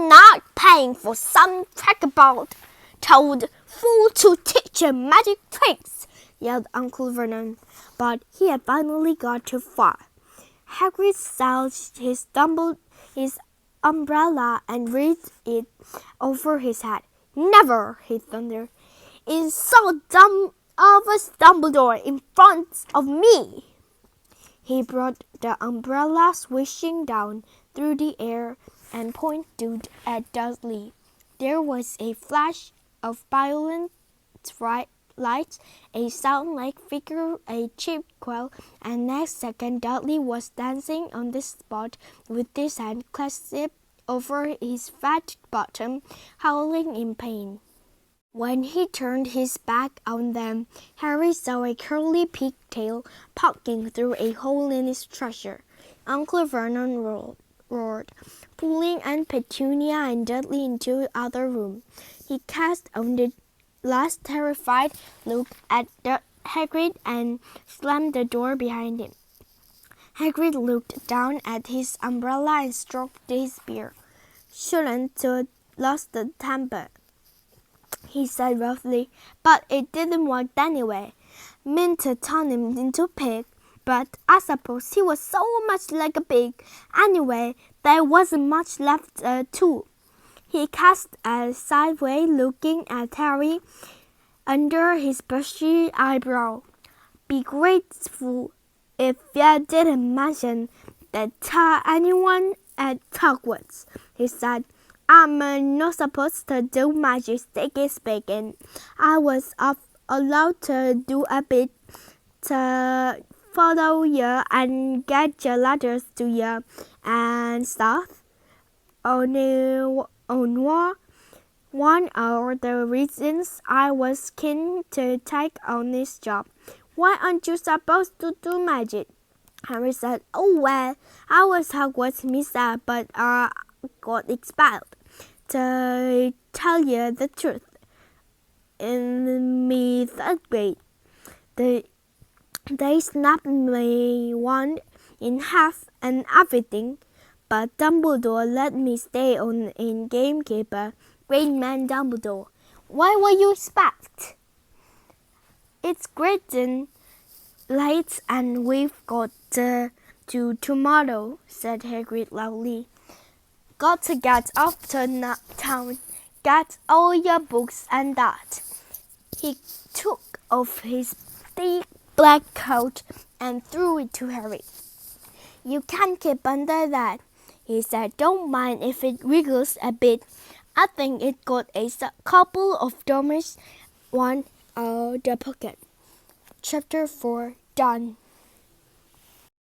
not paying for some crackpot told fool to teach him magic tricks," yelled Uncle Vernon. But he had finally got too far. Hagrid seized his umbrella and raised it over his head. "Never!" he thundered. "It's so dumb of a Dumbledore in front of me!" He brought the umbrella swishing down through the air and pointed at Dudley. There was a flash of violent light, a sound-like figure, a cheap quail, and next second Dudley was dancing on the spot with his hand clasped over his fat bottom, howling in pain. When he turned his back on them, Harry saw a curly pigtail poking through a hole in his trouser. Uncle Vernon roared, pulling Aunt Petunia and Dudley into the other room. He cast on the last terrified look at Hagrid and slammed the door behind him. Hagrid looked down at his umbrella and stroked his beard. "Shouldn't have lost the temper," he said roughly, "but it didn't work anyway. Meant to turn him into a pig, but I suppose he was so much like a pig. Anyway, there wasn't much left to." He cast a sideways looking at Harry under his bushy eyebrow. "Be grateful if you didn't mention that to anyone at Hogwarts," he said. "I'm not supposed to do magic, strictly speaking. I was allowed to do a bit to follow you and get your letters to you and stuff. One of the reasons I was keen to take on this job. Why aren't you supposed to do magic?" Harry said. "Oh, well, I was Hogwarts myself, but I got expelled. To tell you the truth, in my third grade, they snapped my wand in half and everything, but Dumbledore let me stay on in gamekeeper. Great man Dumbledore. Why were you expelled?" "It's getting late and we've got to tomorrow," said Hagrid loudly. "Got to get off to town. Get all your books and that." He took off his thick black coat and threw it to Harry. "You can't keep under that," he said. "Don't mind if it wriggles a bit. I think it got a couple of dollars one out the pocket." Chapter 4 done.